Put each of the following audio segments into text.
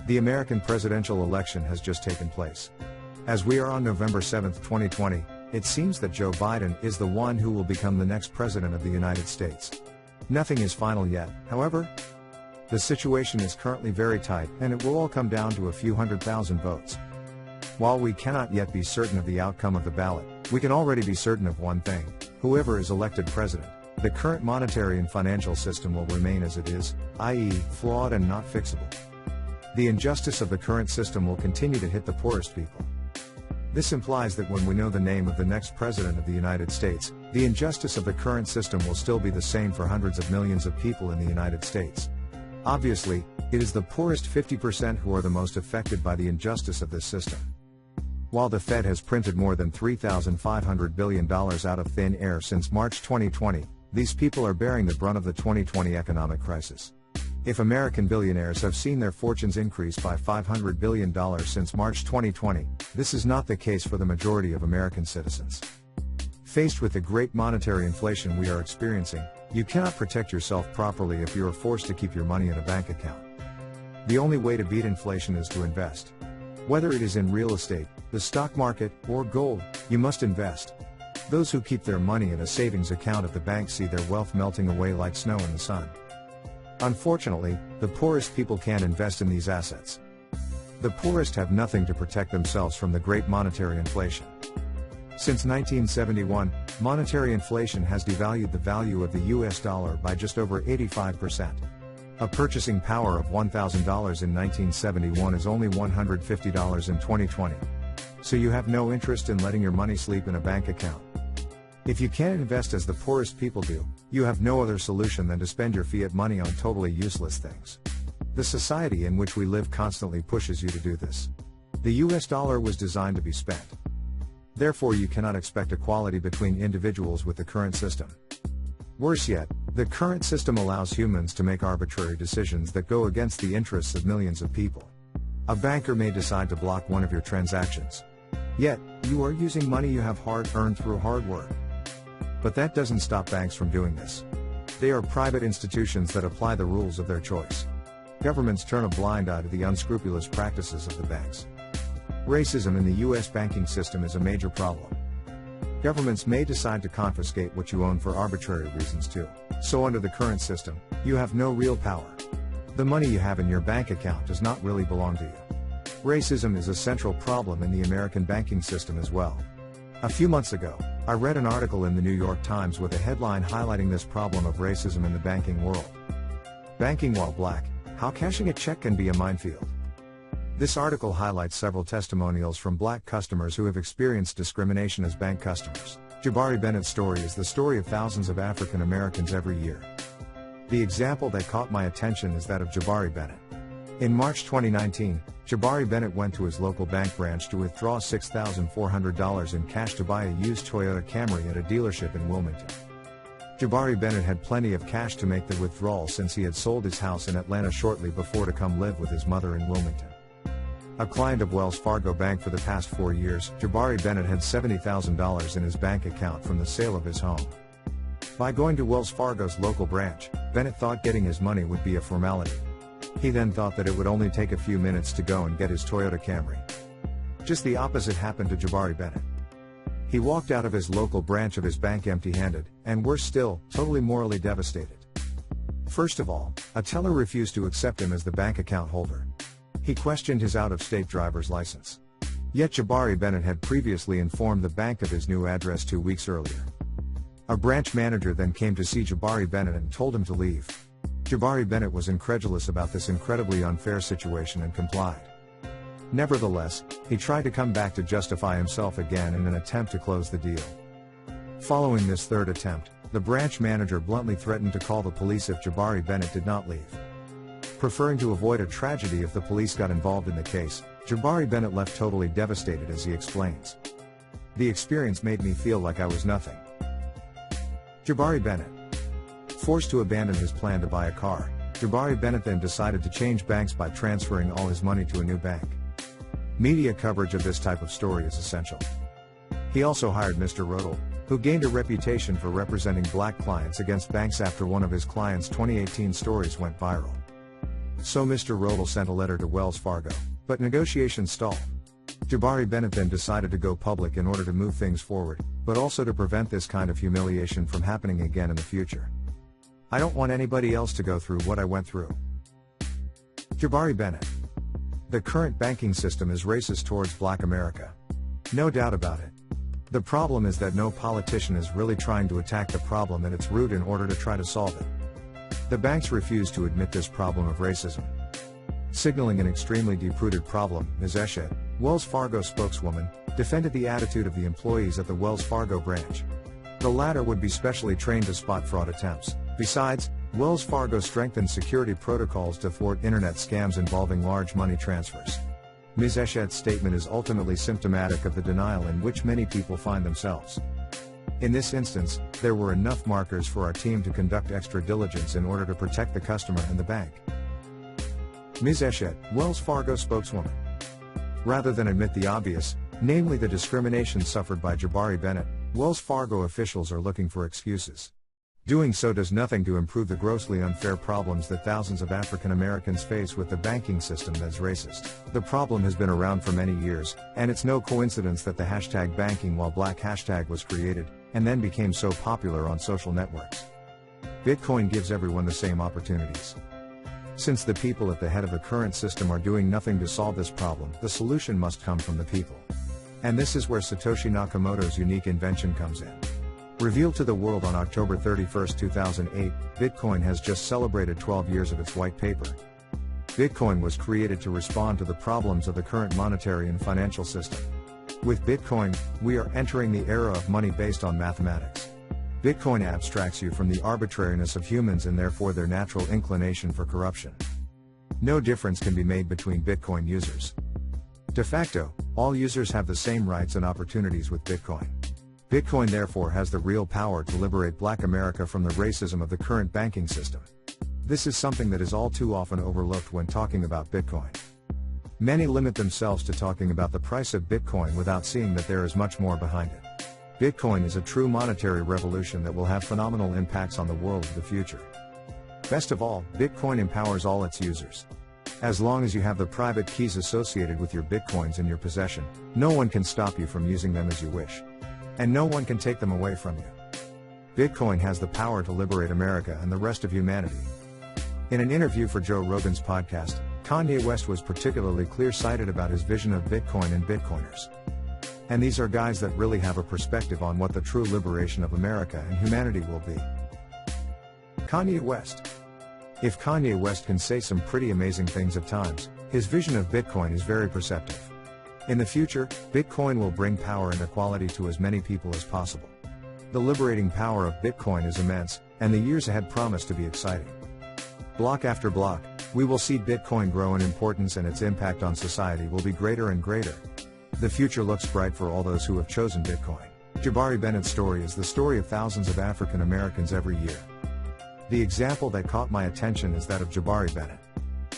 The American presidential election has just taken place. As we are on November 7, 2020, it seems that Joe Biden is the one who will become the next president of the United States. Nothing is final yet, however. The situation is currently very tight, and it will all come down to a few 100,000 votes. While we cannot yet be certain of the outcome of the ballot, we can already be certain of one thing: whoever is elected president, the current monetary and financial system will remain as it is, i.e., flawed and not fixable. The injustice of the current system will continue to hit the poorest people. This implies that when we know the name of the next president of the United States, the injustice of the current system will still be the same for hundreds of millions of people in the United States. Obviously, it is the poorest 50% who are the most affected by the injustice of this system. While the Fed has printed more than $3,500 billion out of thin air since March 2020, these people are bearing the brunt of the 2020 economic crisis. If American billionaires have seen their fortunes increase by $500 billion since March 2020, this is not the case for the majority of American citizens. Faced with the great monetary inflation we are experiencing, you cannot protect yourself properly if you are forced to keep your money in a bank account. The only way to beat inflation is to invest. Whether it is in real estate, the stock market, or gold, you must invest. Those who keep their money in a savings account at the bank see their wealth melting away like snow in the sun. Unfortunately, the poorest people can't invest in these assets. The poorest have nothing to protect themselves from the great monetary inflation. Since 1971, monetary inflation has devalued the value of the US dollar by just over 85%. A purchasing power of $1,000 in 1971 is only $150 in 2020. So you have no interest in letting your money sleep in a bank account. If you can't invest as the poorest people do, you have no other solution than to spend your fiat money on totally useless things. The society in which we live constantly pushes you to do this. The US dollar was designed to be spent. Therefore, you cannot expect equality between individuals with the current system. Worse yet, the current system allows humans to make arbitrary decisions that go against the interests of millions of people. A banker may decide to block one of your transactions. Yet, you are using money you have hard-earned through hard work. But that doesn't stop banks from doing this. They are private institutions that apply the rules of their choice. Governments turn a blind eye to the unscrupulous practices of the banks. Racism in the US banking system is a major problem. Governments may decide to confiscate what you own for arbitrary reasons too. So under the current system, you have no real power. The money you have in your bank account does not really belong to you. Racism is a central problem in the American banking system as well. A few months ago, I read an article in the New York Times with a headline highlighting this problem of racism in the banking world. Banking while black: how cashing a check can be a minefield. This article highlights several testimonials from black customers who have experienced discrimination as bank customers. Jabari Bennett's story is the story of thousands of African Americans every year. The example that caught my attention is that of Jabari Bennett. In March 2019, Jabari Bennett went to his local bank branch to withdraw $6,400 in cash to buy a used Toyota Camry at a dealership in Wilmington. Jabari Bennett had plenty of cash to make the withdrawal since he had sold his house in Atlanta shortly before to come live with his mother in Wilmington. A client of Wells Fargo Bank for the past 4 years, Jabari Bennett had $70,000 in his bank account from the sale of his home. By going to Wells Fargo's local branch, Bennett thought getting his money would be a formality. He then thought that it would only take a few minutes to go and get his Toyota Camry. Just the opposite happened to Jabari Bennett. He walked out of his local branch of his bank empty-handed, and worse still, totally morally devastated. First of all, a teller refused to accept him as the bank account holder. He questioned his out-of-state driver's license. Yet Jabari Bennett had previously informed the bank of his new address 2 weeks earlier. A branch manager then came to see Jabari Bennett and told him to leave. Jabari Bennett was incredulous about this incredibly unfair situation and complied. Nevertheless, he tried to come back to justify himself again in an attempt to close the deal. Following this third attempt, the branch manager bluntly threatened to call the police if Jabari Bennett did not leave. Preferring to avoid a tragedy if the police got involved in the case, Jabari Bennett left totally devastated, as he explains. The experience made me feel like I was nothing. Jabari Bennett. Forced to abandon his plan to buy a car, Jabari Bennett then decided to change banks by transferring all his money to a new bank. Media coverage of this type of story is essential. He also hired Mr. Rodel, who gained a reputation for representing black clients against banks after one of his clients' 2018 stories went viral. So Mr. Rodel sent a letter to Wells Fargo, but negotiations stalled. Jabari Bennett then decided to go public in order to move things forward, but also to prevent this kind of humiliation from happening again in the future. I don't want anybody else to go through what I went through. Jabari Bennett. The current banking system is racist towards Black America. No doubt about it. The problem is that no politician is really trying to attack the problem at its root in order to try to solve it. The banks refuse to admit this problem of racism. Signaling an extremely deep-rooted problem, Ms. Eschet, Wells Fargo spokeswoman, defended the attitude of the employees at the Wells Fargo branch. The latter would be specially trained to spot fraud attempts. Besides, Wells Fargo strengthened security protocols to thwart internet scams involving large money transfers. Ms. Eschet's statement is ultimately symptomatic of the denial in which many people find themselves. In this instance, there were enough markers for our team to conduct extra diligence in order to protect the customer and the bank. Ms. Eschet, Wells Fargo spokeswoman. Rather than admit the obvious, namely the discrimination suffered by Jabari Bennett, Wells Fargo officials are looking for excuses. Doing so does nothing to improve the grossly unfair problems that thousands of African Americans face with the banking system that's racist. The problem has been around for many years, and it's no coincidence that the hashtag #BankingWhileBlack hashtag was created, and then became so popular on social networks. Bitcoin gives everyone the same opportunities. Since the people at the head of the current system are doing nothing to solve this problem, the solution must come from the people. And this is where Satoshi Nakamoto's unique invention comes in. Revealed to the world on October 31, 2008, Bitcoin has just celebrated 12 years of its white paper. Bitcoin was created to respond to the problems of the current monetary and financial system. With Bitcoin, we are entering the era of money based on mathematics. Bitcoin abstracts you from the arbitrariness of humans and therefore their natural inclination for corruption. No difference can be made between Bitcoin users. De facto, all users have the same rights and opportunities with Bitcoin. Bitcoin therefore has the real power to liberate Black America from the racism of the current banking system. This is something that is all too often overlooked when talking about Bitcoin. Many limit themselves to talking about the price of Bitcoin without seeing that there is much more behind it. Bitcoin is a true monetary revolution that will have phenomenal impacts on the world of the future. Best of all, Bitcoin empowers all its users. As long as you have the private keys associated with your Bitcoins in your possession, no one can stop you from using them as you wish. And no one can take them away from you. Bitcoin has the power to liberate America and the rest of humanity. In an interview for Joe Rogan's podcast, Kanye West was particularly clear-sighted about his vision of Bitcoin and Bitcoiners. And these are guys that really have a perspective on what the true liberation of America and humanity will be. Kanye West. If Kanye West can say some pretty amazing things at times, his vision of Bitcoin is very perceptive. In the future, Bitcoin will bring power and equality to as many people as possible. The liberating power of Bitcoin is immense, and the years ahead promise to be exciting. Block after block, we will see Bitcoin grow in importance and its impact on society will be greater and greater. The future looks bright for all those who have chosen Bitcoin. Jabari Bennett's story is the story of thousands of African Americans every year. The example that caught my attention is that of Jabari Bennett.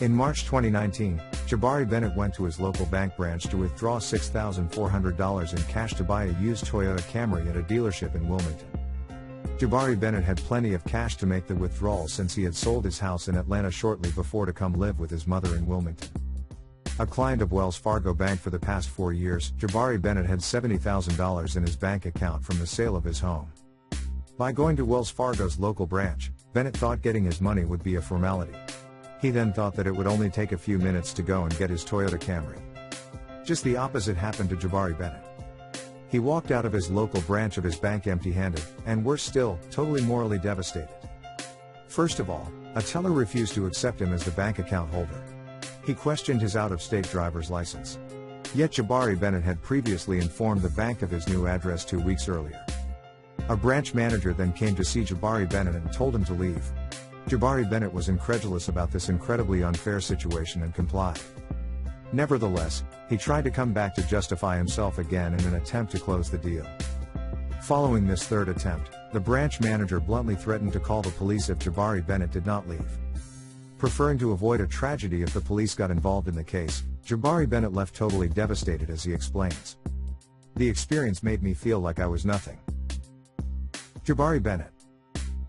In March 2019, Jabari Bennett went to his local bank branch to withdraw $6,400 in cash to buy a used Toyota Camry at a dealership in Wilmington. Jabari Bennett had plenty of cash to make the withdrawal since he had sold his house in Atlanta shortly before to come live with his mother in Wilmington. A client of Wells Fargo Bank for the past 4 years, Jabari Bennett had $70,000 in his bank account from the sale of his home. By going to Wells Fargo's local branch, Bennett thought getting his money would be a formality. He then thought that it would only take a few minutes to go and get his Toyota Camry. Just the opposite happened to Jabari Bennett. He walked out of his local branch of his bank empty-handed, and worse still, totally morally devastated. First of all, a teller refused to accept him as the bank account holder. He questioned his out-of-state driver's license. Yet Jabari Bennett had previously informed the bank of his new address 2 weeks earlier. A branch manager then came to see Jabari Bennett and told him to leave. Jabari Bennett was incredulous about this incredibly unfair situation and complied. Nevertheless, he tried to come back to justify himself again in an attempt to close the deal. Following this third attempt, the branch manager bluntly threatened to call the police if Jabari Bennett did not leave. Preferring to avoid a tragedy if the police got involved in the case, Jabari Bennett left totally devastated, as he explains. The experience made me feel like I was nothing. Jabari Bennett.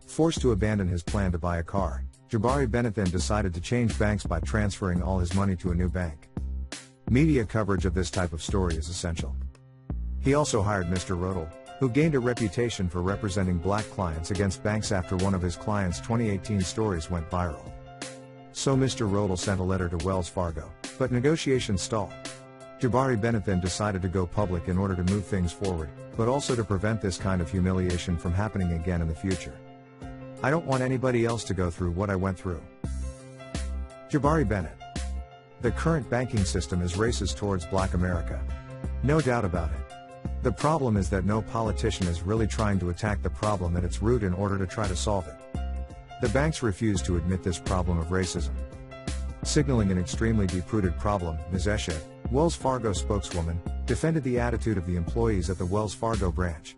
Forced to abandon his plan to buy a car, Jabari Bennett then decided to change banks by transferring all his money to a new bank. Media coverage of this type of story is essential. He also hired Mr. Rodel, who gained a reputation for representing black clients against banks after one of his clients' 2018 stories went viral. So Mr. Rodel sent a letter to Wells Fargo, but negotiations stalled. Jabari Bennett then decided to go public in order to move things forward, but also to prevent this kind of humiliation from happening again in the future. I don't want anybody else to go through what I went through. Jabari Bennett. The current banking system is racist towards Black America. No doubt about it. The problem is that no politician is really trying to attack the problem at its root in order to try to solve it. The banks refuse to admit this problem of racism. Signaling an extremely deep-rooted problem, Ms. Eshed, Wells Fargo spokeswoman, defended the attitude of the employees at the Wells Fargo branch.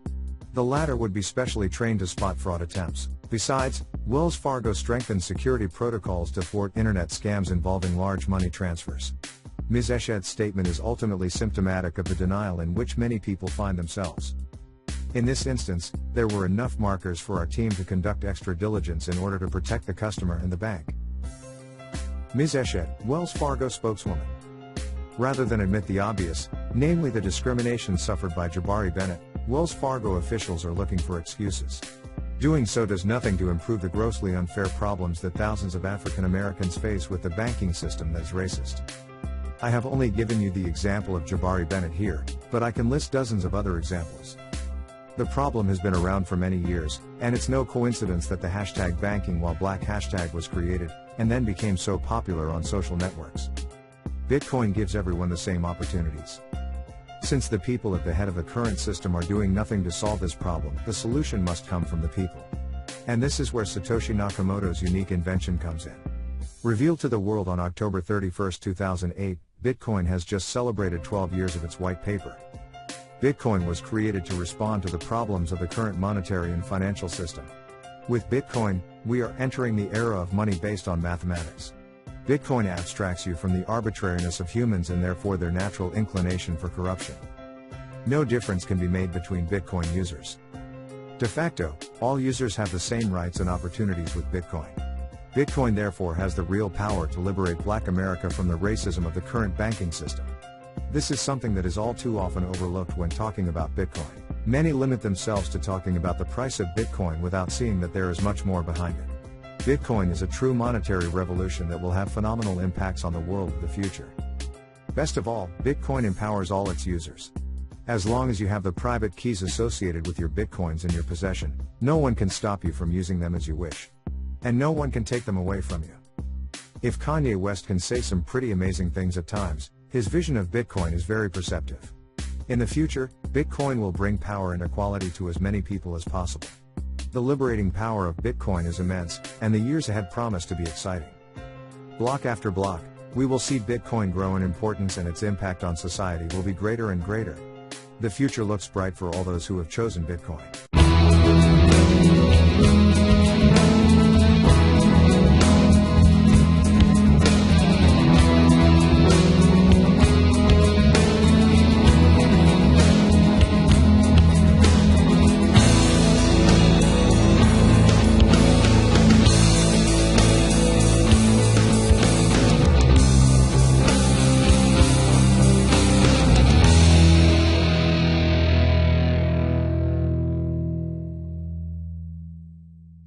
The latter would be specially trained to spot fraud attempts. Besides, Wells Fargo strengthened security protocols to thwart internet scams involving large money transfers. Ms. Eshed's statement is ultimately symptomatic of the denial in which many people find themselves. In this instance, there were enough markers for our team to conduct extra diligence in order to protect the customer and the bank. Ms. Eshed, Wells Fargo spokeswoman. Rather than admit the obvious, namely the discrimination suffered by Jabari Bennett, Wells Fargo officials are looking for excuses. Doing so does nothing to improve the grossly unfair problems that thousands of African Americans face with the banking system that is racist. I have only given you the example of Jabari Bennett here, but I can list dozens of other examples. The problem has been around for many years, and it's no coincidence that the hashtag #BankingWhileBlack hashtag was created, and then became so popular on social networks. Bitcoin gives everyone the same opportunities. Since the people at the head of the current system are doing nothing to solve this problem, the solution must come from the people. And this is where Satoshi Nakamoto's unique invention comes in. Revealed to the world on October 31, 2008, Bitcoin has just celebrated 12 years of its white paper. Bitcoin was created to respond to the problems of the current monetary and financial system. With Bitcoin, we are entering the era of money based on mathematics. Bitcoin abstracts you from the arbitrariness of humans and therefore their natural inclination for corruption. No difference can be made between Bitcoin users. De facto, all users have the same rights and opportunities with Bitcoin. Bitcoin therefore has the real power to liberate Black America from the racism of the current banking system. This is something that is all too often overlooked when talking about Bitcoin. Many limit themselves to talking about the price of Bitcoin without seeing that there is much more behind it. Bitcoin is a true monetary revolution that will have phenomenal impacts on the world of the future. Best of all, Bitcoin empowers all its users. As long as you have the private keys associated with your Bitcoins in your possession, no one can stop you from using them as you wish. And no one can take them away from you. If Kanye West can say some pretty amazing things at times, his vision of Bitcoin is very perceptive. In the future, Bitcoin will bring power and equality to as many people as possible. The liberating power of Bitcoin is immense, and the years ahead promise to be exciting. Block after block, we will see Bitcoin grow in importance and its impact on society will be greater and greater. The future looks bright for all those who have chosen Bitcoin.